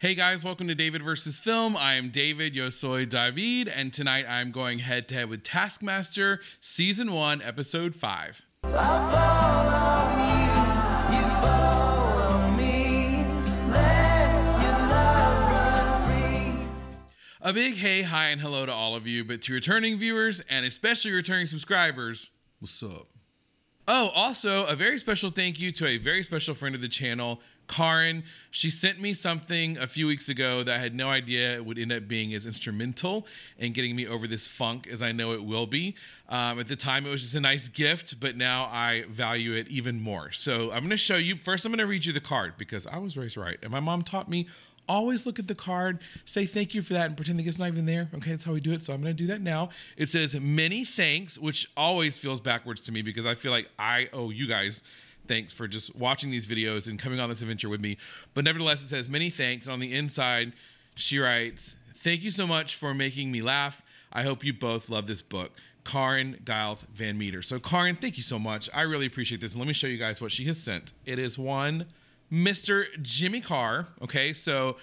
Hey guys, welcome to David vs. Film. I am David, yo soy David, and tonight I'm going head to head with Taskmaster, Season 1, Episode 5. A big hey, hi, and hello to all of you, but to returning viewers, and especially returning subscribers, what's up? Oh, also, a very special thank you to a very special friend of the channel, Karen. She sent me something a few weeks ago that I had no idea it would end up being as instrumental in getting me over this funk as I know it will be. At the time, it was just a nice gift, but now I value it even more. So I'm going to show you. First, I'm going to read you the card because I was raised right. And my mom taught me, always look at the card, say thank you for that, and pretend like it's not even there. Okay, that's how we do it. So I'm going to do that now. It says, many thanks, which always feels backwards to me because I feel like I owe you guys thanks for just watching these videos and coming on this adventure with me. But nevertheless, it says many thanks. And on the inside, she writes, thank you so much for making me laugh. I hope you both love this book. Karen Giles Van Meter. So Karen, thank you so much. I really appreciate this. And let me show you guys what she has sent. It is one Mr. Jimmie Carr. Okay, so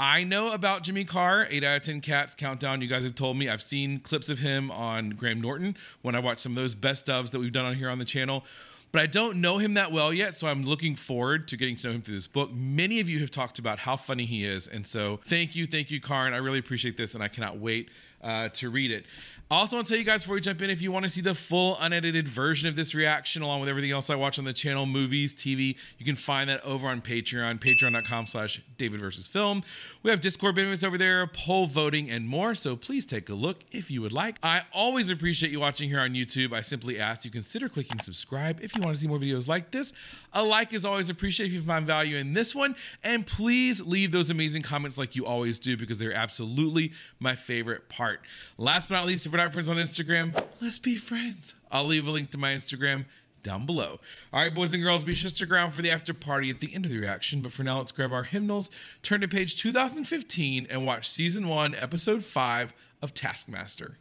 I know about Jimmie Carr, 8 out of 10 Cats Countdown. You guys have told me. I've seen clips of him on Graham Norton when I watch some of those best ofs that we've done on here on the channel. But I don't know him that well yet, so I'm looking forward to getting to know him through this book. Many of you have talked about how funny he is, and so thank you, Karen. I really appreciate this, and I cannot wait to read it. I also want to tell you guys before we jump in, if you want to see the full unedited version of this reaction along with everything else I watch on the channel, movies, TV, you can find that over on Patreon, patreon.com/DavidVersusFilm. We have Discord benefits over there, poll voting, and more, so please take a look if you would like. I always appreciate you watching here on YouTube. I simply ask you consider clicking subscribe if you want to see more videos like this. A like is always appreciated if you find value in this one, and please leave those amazing comments like you always do because they're absolutely my favorite part. Last but not least, if we're not friends on Instagram, let's be friends. I'll leave a link to my Instagram down below. All right, boys and girls, be sure to stick around for the after party at the end of the reaction. But for now, let's grab our hymnals, turn to page 2015, and watch Season 1, Episode 5 of Taskmaster.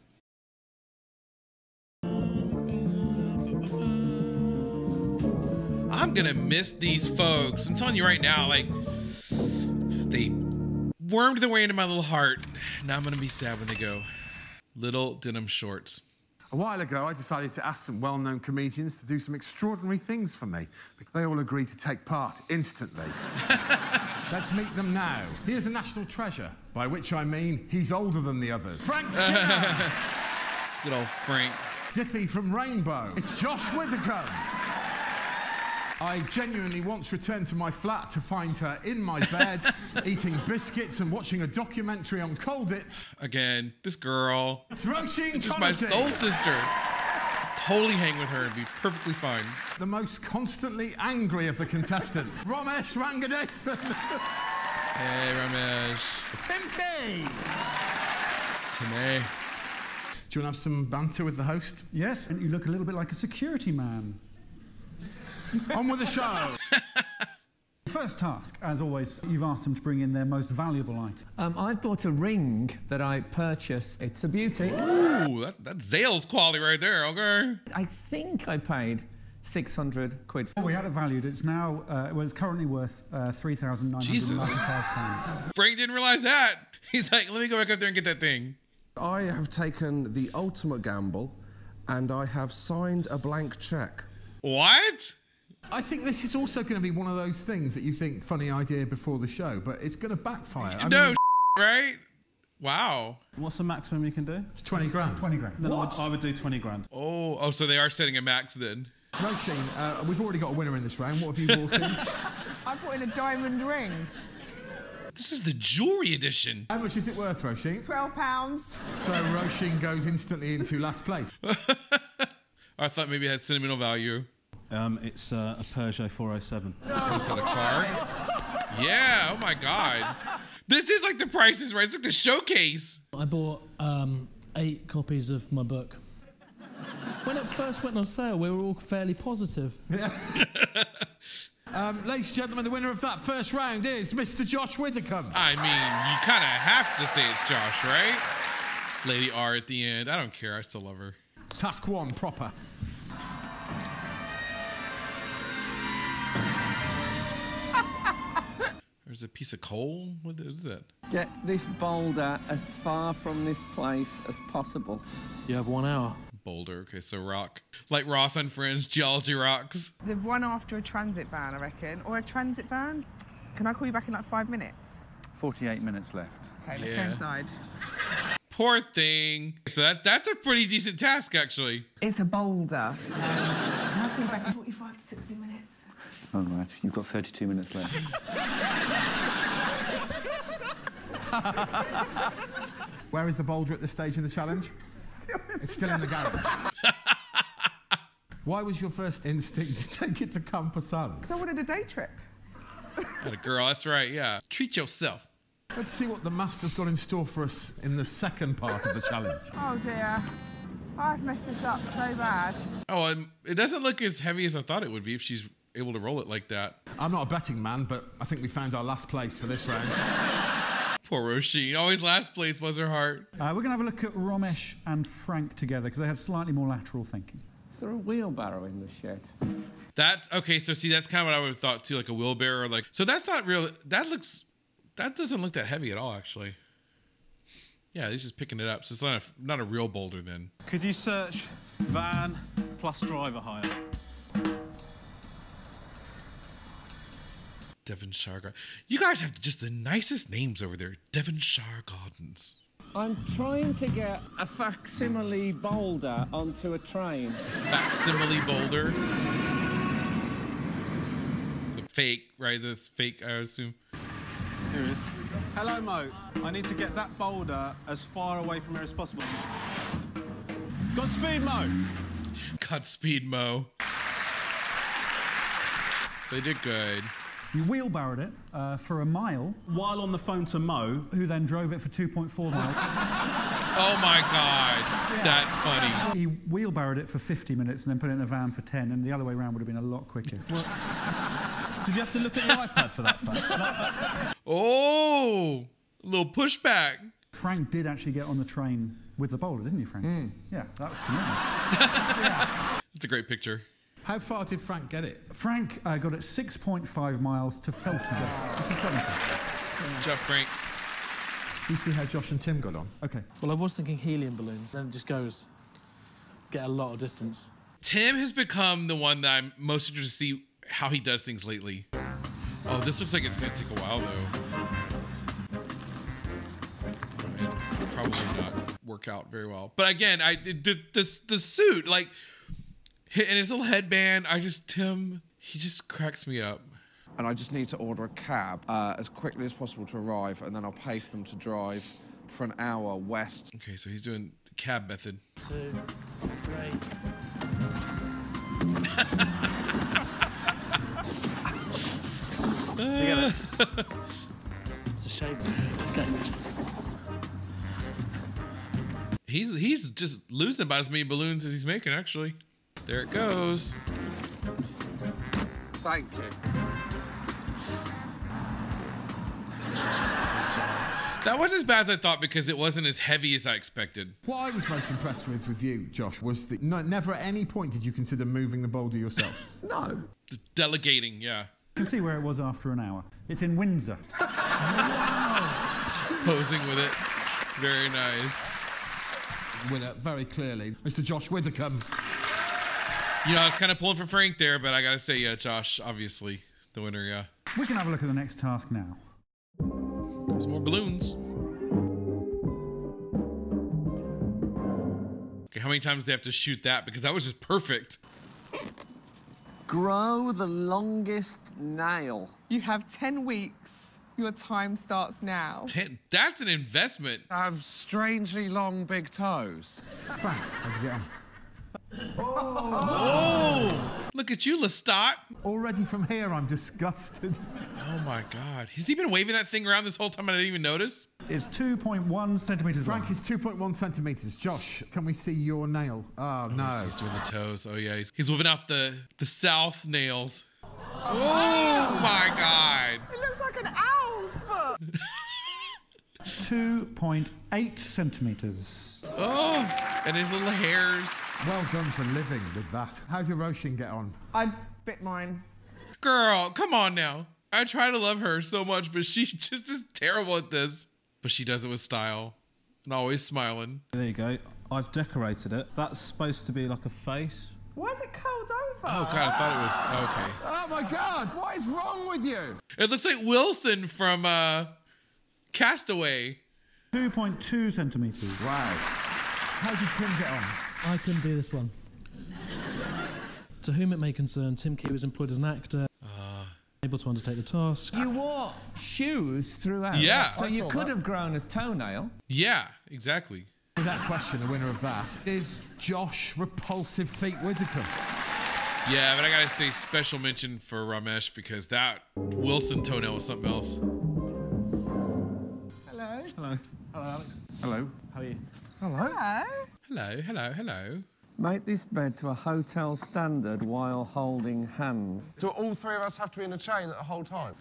I'm gonna miss these folks. I'm telling you right now, like, they wormed their way into my little heart. Now I'm gonna be sad when they go. Little denim shorts. A while ago, I decided to ask some well-known comedians to do some extraordinary things for me. They all agreed to take part instantly. Let's meet them now. Here's a national treasure, by which I mean he's older than the others. Frank Skinner! Good old Frank. Zippy from Rainbow. It's Josh Widdicombe. I genuinely once returned to my flat to find her in my bed, eating biscuits and watching a documentary on Colditz. Again, this girl. It's Roisin Conaty. Just my soul sister. Totally hang with her and be perfectly fine. The most constantly angry of the contestants. Romesh Ranganathan. Hey, Romesh. Tim Kay. Timmy. Do you want to have some banter with the host? Yes, and you look a little bit like a security man. On with the show. First task, as always, you've asked them to bring in their most valuable item. I've bought a ring that I purchased. It's a beauty. Ooh, that's Zales quality right there, okay? I think I paid 600 quid for it. We had it valued. It's now, well, it's currently worth £3,995. Frank didn't realize that. He's like, let me go back up there and get that thing. I have taken the ultimate gamble and I have signed a blank check. What? I think this is also going to be one of those things that you think, funny idea before the show, but it's going to backfire. Right? Wow. What's the maximum you can do? It's 20 grand. 20 grand. Then I would do 20 grand. Oh, so they are setting a max then. Roisin, we've already got a winner in this round. What have you bought in? I bought in a diamond ring. This is the jewelry edition. How much is it worth, Roisin? £12. So Roisin goes instantly into last place. I thought maybe it had sentimental value. It's a Peugeot 407. Is that a car? Yeah, oh my God. This is like the prices, right? It's like the showcase. I bought 8 copies of my book. When it first went on sale, we were all fairly positive. Yeah. Ladies and gentlemen, the winner of that first round is Mr. Josh Widdicombe. I mean, you kind of have to say it's Josh, right? Lady R at the end. I don't care. I still love her. Task 1, proper. There's a piece of coal. What is that? Get this boulder as far from this place as possible. You have 1 hour. Boulder. Okay, so rock. Like Ross on Friends, geology rocks. The one after a transit van, I reckon. Or a transit van. Can I call you back in like 5 minutes? 48 minutes left. Okay, let's go inside. Poor thing. So that's a pretty decent task, actually. It's a boulder. Can I call you back in 45 to 60 minutes? All right, you've got 32 minutes left. Where is the boulder at this stage in the challenge? It's still in the garage. Why was your first instinct to take it to Compilation? Because I wanted a day trip. Got a girl, that's right, yeah. Treat yourself. Let's see what the master's got in store for us in the second part of the challenge. Oh dear. I've messed this up so bad. Oh, and it doesn't look as heavy as I thought it would be if she's able to roll it like that. I'm not a betting man, but I think we found our last place for this round. Poor Roisin. Always last place was her heart. We're going to have a look at Romesh and Frank together because they had slightly more lateral thinking. Is there a wheelbarrow in the shed? That's okay. So see, that's kind of what I would have thought too, like a wheelbarrow. Like, so that's not real. That doesn't look that heavy at all, actually. Yeah, he's just picking it up. So it's not a real boulder then. Could you search van plus driver hire? Devonshire Gardens. You guys have just the nicest names over there. Devonshire Gardens. I'm trying to get a facsimile boulder onto a train. Facsimile boulder. So fake, right? That's fake, I assume. Here it is. Hello, Mo. I need to get that boulder as far away from here as possible. Godspeed, Mo. Godspeed, Mo. So they did good. You wheelbarrowed it for a mile. While on the phone to Mo, who then drove it for 2.4 miles. Oh my God, that's funny. He wheelbarrowed it for 50 minutes and then put it in a van for 10, and the other way around would have been a lot quicker. Well, did you have to look at the iPad for that fact? Oh, a little pushback. Frank did actually get on the train with the boulder, didn't you, Frank? Yeah, that was commitment. It's a great picture. How far did Frank get it? Frank got it 6.5 miles to Fauth. Good job, Frank. Should we see how Josh and Tim got on? Okay. Well, I was thinking helium balloons, and it just goes, get a lot of distance. Tim has become the one that I'm most interested to see how he does things lately. Oh, this looks like it's gonna take a while though. It'll probably not work out very well. But again, the suit, like, and his little headband, Tim, he just cracks me up. And I just need to order a cab as quickly as possible to arrive, and then I'll pay for them to drive for an hour west. Okay, so he's doing the cab method. 2, 3. You get it? It's a shame. Okay. He's just losing about as many balloons as he's making, actually. There it goes. Thank you. That wasn't as bad as I thought because it wasn't as heavy as I expected. What I was most impressed with you, Josh, was that never at any point did you consider moving the boulder yourself. No. Delegating, yeah. You can see where it was after an hour. It's in Windsor. Posing with it. Very nice. Winner, very clearly, Mr. Josh Widdicombe. You know, I was kind of pulling for Frank there, but I gotta say, yeah, Josh, obviously, the winner, yeah. We can have a look at the next task now. There's more balloons. Okay, how many times do they have to shoot that? Because that was just perfect. Grow the longest nail. You have 10 weeks. Your time starts now. That's an investment. I have strangely long big toes. Frank, how'd you get on? Oh! Look at you, Lestat. Already from here, I'm disgusted. Oh my God. Has he been waving that thing around this whole time and I didn't even notice? It's 2.1 centimetres long. Frank is 2.1 centimetres. Josh, can we see your nail? Oh, no. He's doing the toes. Oh, yeah. He's whipping out the south nails. Oh, my God. It looks like an owl's foot. 2.8 centimetres. Oh, and his little hairs. Well done for living with that. How'd your Roisin get on? I bit mine. Girl, come on now. I try to love her so much, but she just is terrible at this. But she does it with style and always smiling. There you go. I've decorated it. That's supposed to be like a face. Why is it curled over? Oh, God, I thought it was... Okay. Oh, my God. What is wrong with you? It looks like Wilson from Castaway. 2.2 centimetres. Wow. How did Tim get on? I couldn't do this one. To whom it may concern, Tim Key was employed as an actor, able to undertake the task. You wore shoes throughout. Yeah. So you could have grown a toenail. Yeah, exactly. Without question, the winner of that is Josh Repulsive Feet Widdicombe. Yeah, but I gotta say special mention for Romesh because that Wilson toenail was something else. Hello. Hello. Hello, Alex. Hello. How are you? Hello. Hello, hello, hello. Make this bed to a hotel standard while holding hands. Do all three of us have to be in a chain the whole time?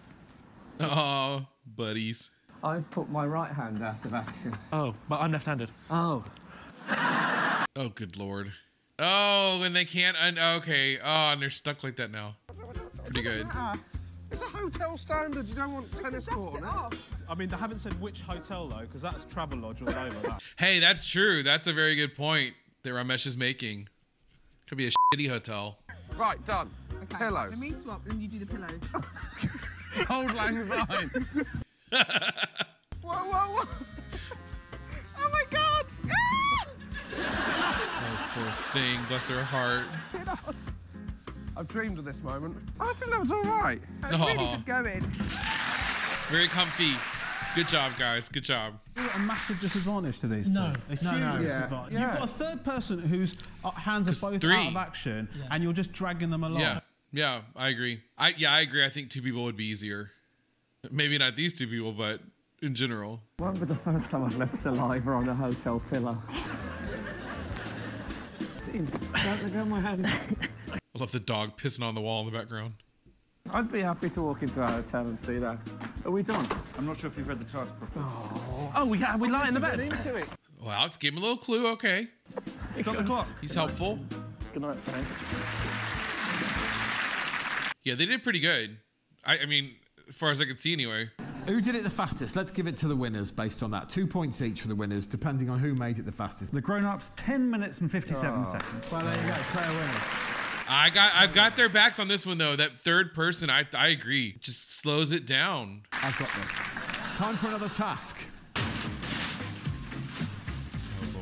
Oh, buddies. I've put my right hand out of action. Oh, but I'm left-handed. Oh. Oh, good Lord. Oh, and they can't... okay. Oh, and they're stuck like that now. Pretty good. It's a hotel standard. You don't want tennis court on it. I mean, they haven't said which hotel, though, because that's Travelodge all over that. Hey, that's true. That's a very good point that Romesh is making. Could be a shitty hotel. Right, done. Okay. Pillows. Let me swap and you do the pillows. Old Lang Syne. Whoa, whoa, whoa. Oh my God. Oh, poor thing. Bless her heart. I've dreamed of this moment. I think that was all right. That's really good going. Very comfy. Good job, guys. Good job. A massive disadvantage to these No. two. A huge Yeah. disadvantage. Yeah. You've got a third person whose hands are both three. out of action, and you're just dragging them along. Yeah. Yeah, I agree. I agree. I think two people would be easier. Maybe not these two people, but in general. Won't be the first time I've left saliva on a hotel pillow. Don't look at my hand. I love the dog pissing on the wall in the background. I'd be happy to walk into a hotel and see that. Are we done? I'm not sure if you've read the task properly. Oh, we lie in the bed. Into it. Well, Alex gave him a little clue. Okay. You got the clock? He's helpful. Good night, Frank. Yeah, they did pretty good. I mean, as far as I could see anyway. Who did it the fastest? Let's give it to the winners based on that. 2 points each for the winners, depending on who made it the fastest. The grown-ups, 10 minutes and 57 seconds. Well, there you go. Clear winners. I've got their backs on this one though. That third person, I agree, it just slows it down. I've got this. Time for another task. Oh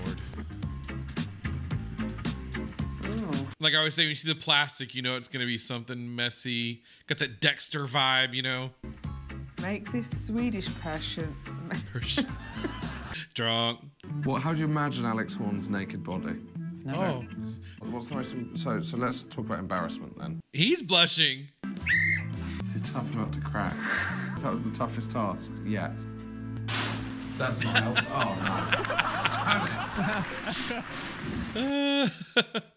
Lord. Like I was saying, when you see the plastic, you know it's gonna be something messy. Got that Dexter vibe, you know. Make this Swedish person. Drunk. What? How do you imagine Alex Horne's naked body? Oh, What's the most? So let's talk about embarrassment then. he's blushing. It's a tough nut to crack. That was the toughest task yet. That's not helpful. Oh no.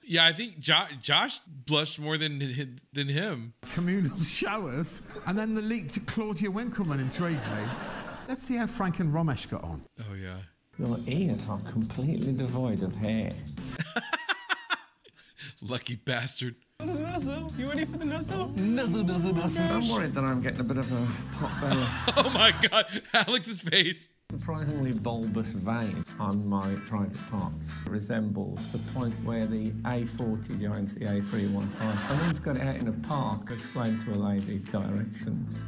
Yeah, I think Josh blushed more than him. Communal showers, and then the leap to Claudia Winkleman intrigued me. Let's see how Frank and Romesh got on. Oh yeah. Your ears are completely devoid of hair. Lucky bastard. You ready for the nuzzle? I'm worried that I'm getting a bit of a pot belly. Oh my God, Alex's face. Surprisingly bulbous vein on my private parts resembles the point where the A40 joins the A315. I once got it out in a park, explained to a lady directions.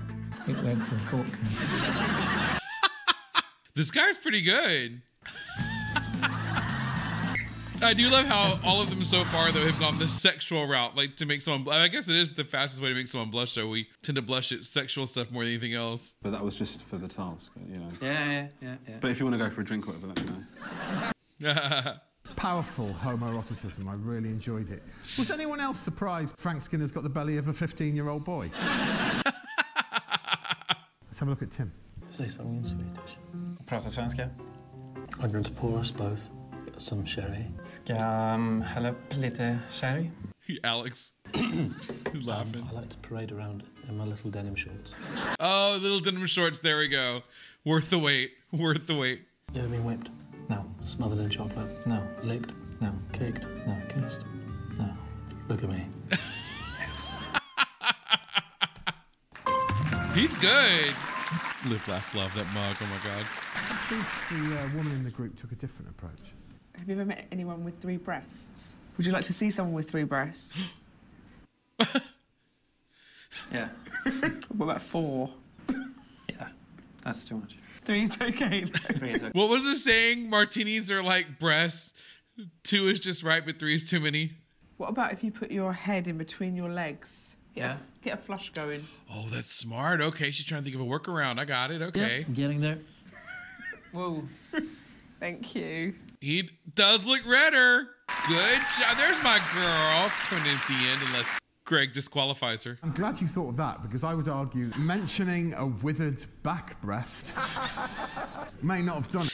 It led to a court case. This guy's pretty good. I do love how all of them so far, though, have gone the sexual route, like to make someone. I guess it is the fastest way to make someone blush. Though we tend to blush at sexual stuff more than anything else. But that was just for the task, you know. Yeah. But if you want to go for a drink or whatever, let me know. Powerful homoeroticism. I really enjoyed it. Was anyone else surprised Frank Skinner's got the belly of a 15-year-old boy? Let's have a look at Tim. Say something in Swedish. Prata svenska. I'm going to pour us both some sherry. Ska hälla upp lite sherry. Alex, he's laughing. I like to parade around in my little denim shorts. Oh, little denim shorts. There we go. Worth the wait. Worth the wait. You ever been whipped? No. Smothered in chocolate? No. Licked? No. Kicked? No. Kissed? No. Look at me. He's good. Live, laugh, love that mug. Oh my God. I think the woman in the group took a different approach. Have you ever met anyone with 3 breasts? Would you like to see someone with 3 breasts? Yeah. What about 4? Yeah. That's too much. 3's okay. 3 is okay. What was the saying? Martinis are like breasts. 2 is just right, but 3 is too many. What about if you put your head in between your legs? Yeah. Get a flush going. Oh, that's smart. Okay, she's trying to think of a workaround. I got it. Okay. Yep, getting there. Whoa. Thank you. He does look redder. Good job. There's my girl coming in at the end, unless Greg disqualifies her. I'm glad you thought of that, because I would argue mentioning a withered back breast may not have done it.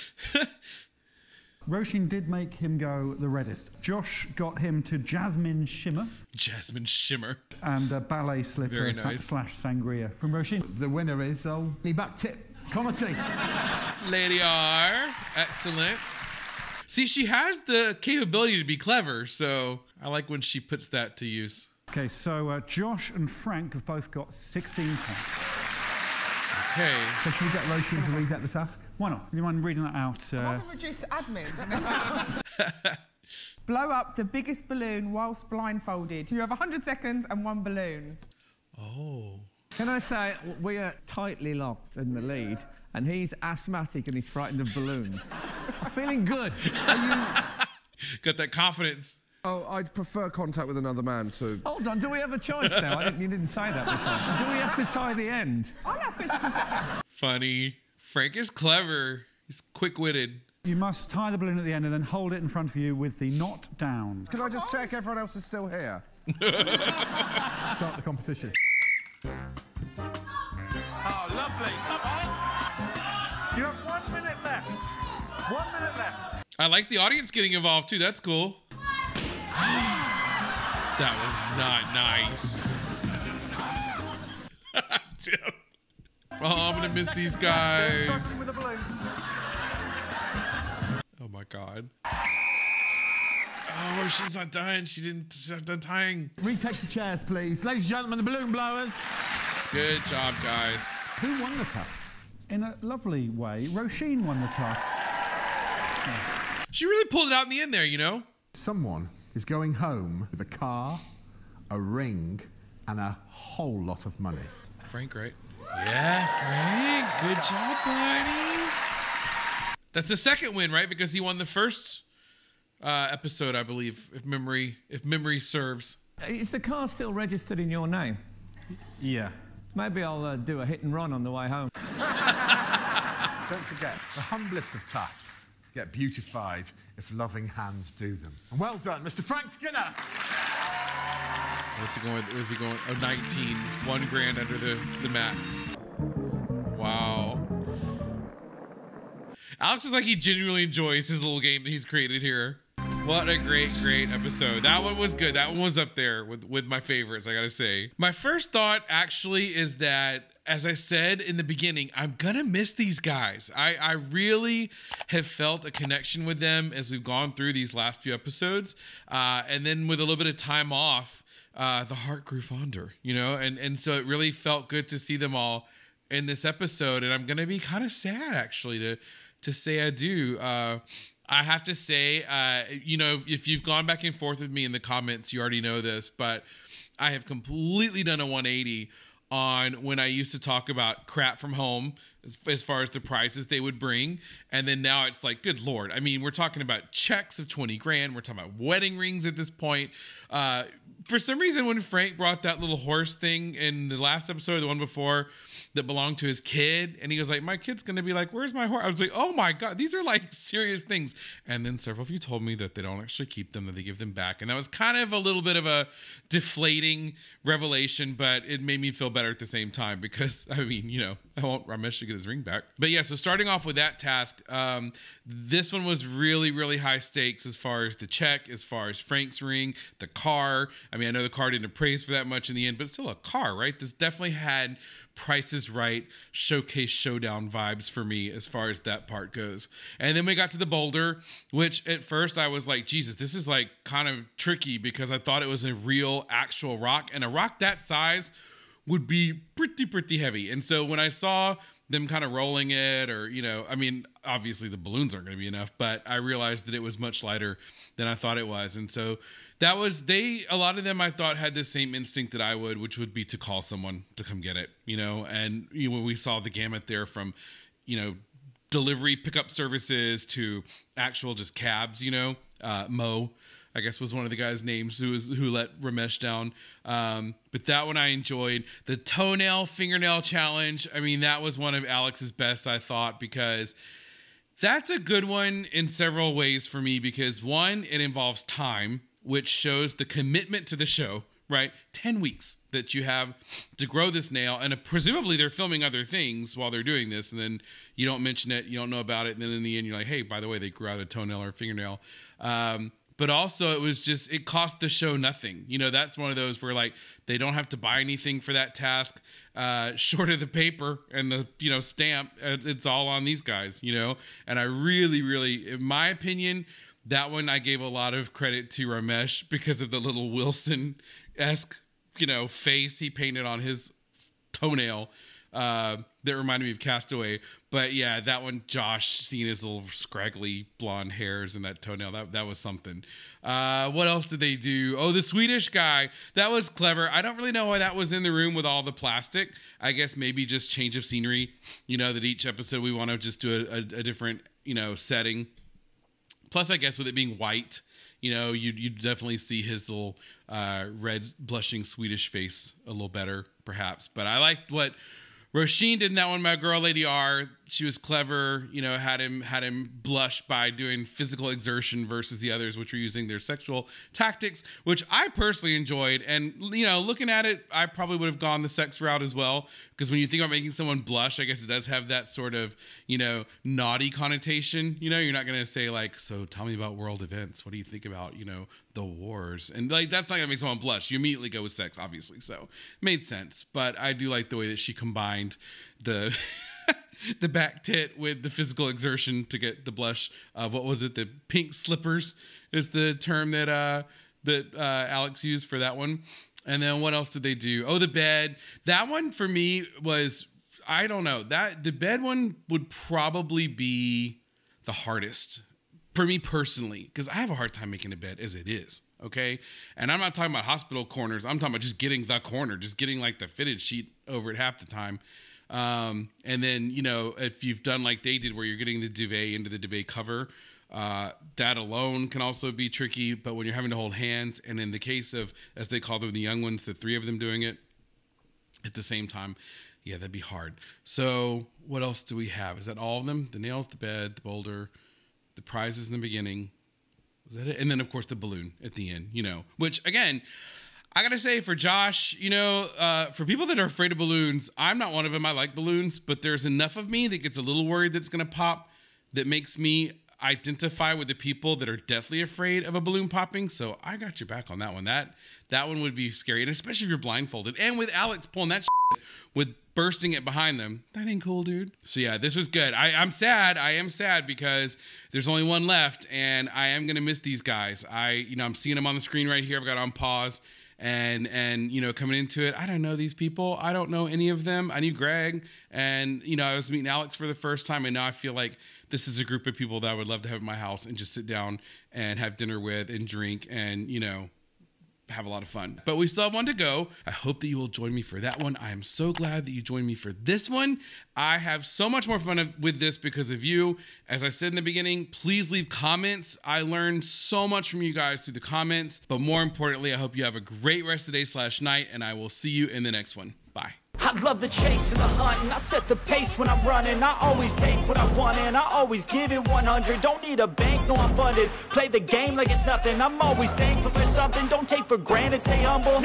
Roisin did make him go the reddest. Josh got him to Jasmine Shimmer. Jasmine Shimmer. And a ballet slipper Very nice. slash sangria from Roisin. The winner is knee back tip. Conaty. Lady R. Excellent. See, she has the capability to be clever, so I like when she puts that to use. Okay, so Josh and Frank have both got 16 points. Okay. So should we get Roisin to read out the task? Why not? You mind reading that out? I've been reduced to admin. Blow up the biggest balloon whilst blindfolded. You have 100 seconds and 1 balloon. Oh. Can I say, we are tightly locked in the lead, and he's asthmatic and he's frightened of balloons. I'm feeling good. Got that confidence. Oh, I'd prefer contact with another man too. Hold on, do we have a choice now? You didn't say that before. Do we have to tie the end? I'll have physical. Funny. Frank is clever. He's quick-witted. You must tie the balloon at the end and then hold it in front of you with the knot down. Can I just check everyone else is still here? Start the competition. Oh, lovely. Come on. You have 1 minute left. 1 minute left. I like the audience getting involved, too. That's cool. That was not nice. Oh, I'm going to miss these guys. With the balloons. Oh, my God. Oh, she's not done. She didn't have done tying. Retake the chairs, please. Ladies and gentlemen, the balloon blowers. Good job, guys. Who won the task? In a lovely way, Roisin won the task. She really pulled it out in the end there, you know? Someone is going home with a car, a ring, and a whole lot of money. Frank, right? Yeah, Frank. Good job, buddy. That's the second win, right? Because he won the first episode, I believe, if memory serves. Is the car still registered in your name? Yeah. Maybe I'll do a hit and run on the way home. Don't forget, the humblest of tasks get beautified if loving hands do them. And well done, Mr. Frank Skinner. What's he going? Is he going? Oh, 19. 1 grand under the mats. Wow. Alex is like he genuinely enjoys his little game that he's created here. What a great episode. That one was good. That one was up there with my favorites, I gotta say. My first thought actually is that, as I said in the beginning, I'm gonna miss these guys. I really have felt a connection with them as we've gone through these last few episodes. And then with a little bit of time off, the heart grew fonder, you know? And so it really felt good to see them all in this episode. And I'm gonna be kind of sad, actually, to say I do. I have to say, you know, if you've gone back and forth with me in the comments, you already know this, but I have completely done a 180 on when I used to talk about crap from home as far as the prizes they would bring. And then now it's like, good Lord. I mean, we're talking about checks of 20 grand. We're talking about wedding rings at this point. For some reason, when Frank brought that little horse thing in the last episode, the one before, that belonged to his kid, and he was like, my kid's gonna be like, where's my horse? I was like, oh my God, these are like serious things. And then several of you told me that they don't actually keep them, that they give them back. And that was kind of a little bit of a deflating revelation, but it made me feel better at the same time because, I mean, you know, I want Romesh to get his ring back. But yeah, so starting off with that task, this one was really, really high stakes as far as the check, as far as Frank's ring, the car. I mean, I know the car didn't appraise for that much in the end, but it's still a car, right? This definitely had Price is Right, showcase showdown vibes for me as far as that part goes. And then we got to the boulder, which at first I was like, Jesus, this is like kind of tricky because I thought it was a real actual rock, and a rock that size would be pretty heavy. And so when I saw them kind of rolling it, or, you know, I mean, obviously the balloons aren't going to be enough, but I realized that it was much lighter than I thought it was. And so that was, a lot of them I thought had the same instinct that I would, which would be to call someone to come get it, you know. And you know, when we saw the gamut there from, you know, delivery pickup services to actual just cabs, you know, Mo, I guess, was one of the guys' names who let Romesh down. But that one I enjoyed. The fingernail challenge. I mean, that was one of Alex's best, I thought, because that's a good one in several ways for me. Because one, it involves time, which shows the commitment to the show, right? 10 weeks that you have to grow this nail. And presumably they're filming other things while they're doing this. And then you don't mention it, you don't know about it. And then in the end, you're like, hey, by the way, they grew out a toenail or a fingernail. But also it cost the show nothing. You know, that's one of those where like they don't have to buy anything for that task, short of the paper and the, you know, stamp. It's all on these guys, you know. And I really, in my opinion, that one I gave a lot of credit to Romesh because of the little Wilson-esque, you know, face he painted on his toenail that reminded me of Castaway. But yeah, that one, Josh, seeing his little scraggly blonde hairs and that toenail, that was something. What else did they do? Oh, the Swedish guy. That was clever. I don't really know why that was in the room with all the plastic. I guess maybe just change of scenery. You know, that each episode we want to just do a different, you know, setting. Plus, I guess with it being white, you know, you definitely see his little red blushing Swedish face a little better, perhaps. But I liked what Roisin did in that one. My girl, Lady R, she was clever. You know, had him blush by doing physical exertion versus the others, which were using their sexual tactics, which I personally enjoyed. And you know, looking at it, I probably would have gone the sex route as well, because when you think about making someone blush, I guess it does have that sort of, you know, naughty connotation. You know, you're not gonna say like, so tell me about world events. What do you think about, you know, the wars? And like, that's not gonna make someone blush. You immediately go with sex, obviously. So it made sense. But I do like the way that she combined the the back tit with the physical exertion to get the blush. What was it? The pink slippers is the term that Alex used for that one. And then what else did they do? Oh, the bed. That one for me was, I don't know, that the bed one would probably be the hardest for me personally, because I have a hard time making a bed as it is. Okay. And I'm not talking about hospital corners. I'm talking about just getting the corner, just getting like the fitted sheet over it half the time. And then, you know, if you've done like they did where you're getting the duvet into the duvet cover, that alone can also be tricky. But when you're having to hold hands, and in the case of, as they call them, the young ones, the three of them doing it at the same time, yeah, that'd be hard. So what else do we have? Is that all of them? The nails, the bed, the boulder, the prizes in the beginning. Was that it? And then, of course, the balloon at the end, you know, which, again, I got to say, for Josh, you know, for people that are afraid of balloons, I'm not one of them. I like balloons, but there's enough of me that gets a little worried that it's going to pop that makes me identify with the people that are deathly afraid of a balloon popping. So I got your back on that one. That one would be scary, and especially if you're blindfolded. And with Alex pulling that shit, with bursting it behind them, that ain't cool, dude. So yeah, this was good. I'm sad. I am sad because there's only one left, and I am gonna miss these guys. I'm seeing them on the screen right here. I've got it on pause. And you know, coming into it, I don't know these people. I don't know any of them. I knew Greg, and you know, I was meeting Alex for the first time, and now I feel like this is a group of people that I would love to have at my house and just sit down and have dinner with and drink and, you know, have a lot of fun. But we still have one to go. I hope that you will join me for that one. I am so glad that you joined me for this one. I have so much more fun with this because of you. As I said in the beginning, please leave comments. I learned so much from you guys through the comments. But more importantly, I hope you have a great rest of the day/night, and I will see you in the next one. Bye. I love the chase and the hunt, and I set the pace when I'm running. I always take what I want, and I always give it 100. Don't need a bank, no, I'm funded. Play the game like it's nothing. I'm always thankful for something. Don't take for granted, stay humble.